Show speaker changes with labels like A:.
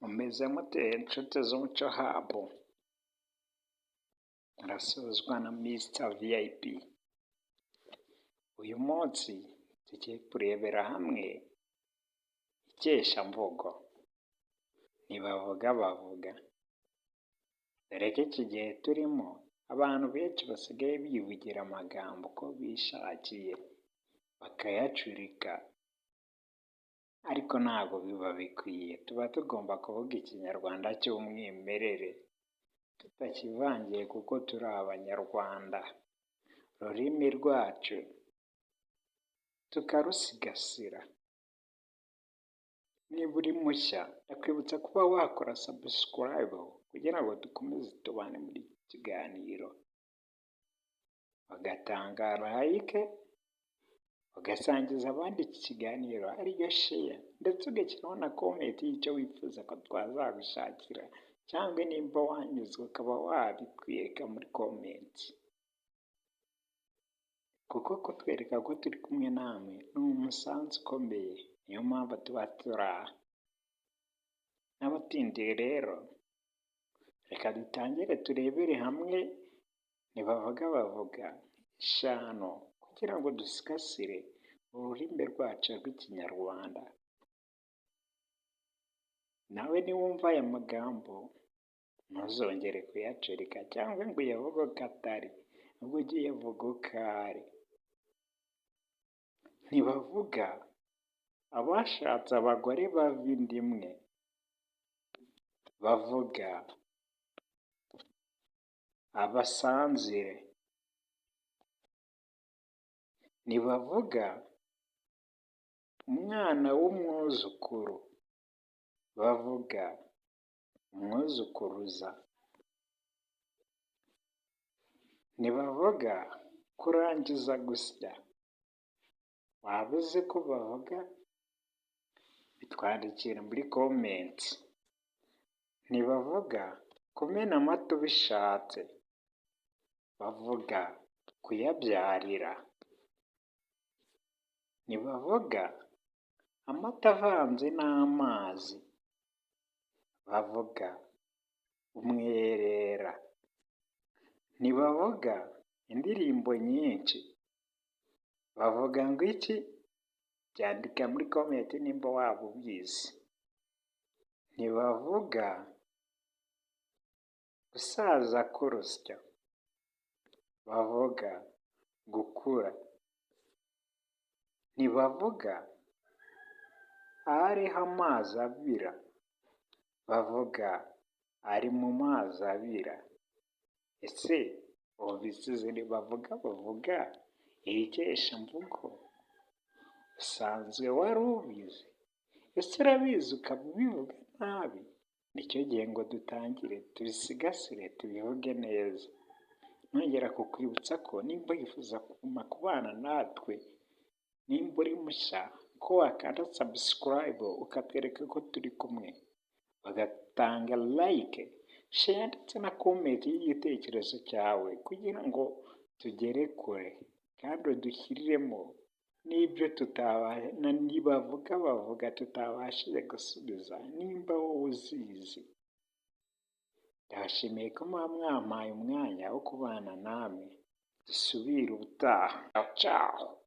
A: Mumeze mute nshuti z'umuco habo? Arasozwa na Mr VIP. Uyu munsi tugiye kurebera hamwe ikeshamvugo. Ntibavuga bavuga. Dore ko iki gihe turimo abantu benshi basigaye bivugira amagambo uko bishakiye bakayacurika, ariko ntabwo biba bikwiye. Tuba tugomba kuvuga ikinyarwanda cy'umwimerere tutakivangiye, kuko turi abanyarwanda. Ururimi rwacu tukarusigasira. Niba uri mushya ndakwibutsa kuba wakora subscribe kugira ngo dukomeze tubane muri iki kiganiro, ugatanga like, ugasangiza abandi iki kiganiro ariyo share, ndetse ugashyiraho na comment y'icyo wifuza ko twazagushakira, cyangwa nimba wanyuzwe ukaba wabitwereka muri comment, kuko kutwereka ko turi kumwe namwe ni umusanzu ukomeye. Niyo mpamvu tuba turi aha. N'abatindiye rero, reka dutangire turebere hamwe ntibavuga bavuga 5 kugira ngo dusigasire ururimi rwacu rw'ikinyarwanda. Nawe niwumva aya magambo ntuzongere kuyacurika cyangwa ngo uyavuge uko atari, ahubwo ujye uyavuga uko ari. Ntibavuga abashatse abagore bava inda imwe, bavuga abasanzire, ntibavuga umwana w'umwuzukuru, bavuga umwuzukuruza, ntibavuga kurangiza gusya. Waba uzi ko bavuga? Bitwandikire muri comment. Ntibavuga kumena amata ubishatse, bavuga kuyabyarira. Ntibavuga amata avanze n'amazi, bavuga umwerera. Ntibavuga indirimbo nyinshi, bavuga ngo iki? Byandika muri comment nimba waba ubizi. Ntibavuga gusaza k'urusyo, bavuga gukura. Ntibavuga ahariho amazi abira, bavuga ari mu mazi abira. Ese ubisize ntibavuga bavuga iri keshamvugo usanzwe wari ubizi? Ese urabizi ukaba ubivuga nabi? Nicyo gihe ngo dutangire tubisigasire tubivuge neza. Nongera kukwibutsa ko nimba wifuza kuguma kubana natwe, nimba uri mushya, ko wakanda subscribe ukatwereka ko turi kumwe, bagatanga like, share ndetse na comment y'igitekerezo cyawe, kugira ngo tugere kure kandi udushyiriremo n'ibyo ntibavuga bavuga tutabashije gusubiza, nimba wowe uzizi. Ndabashimiye ko muba mwampaye umwanya wo kubana namwe. Dusubire ubutaha. Ciao.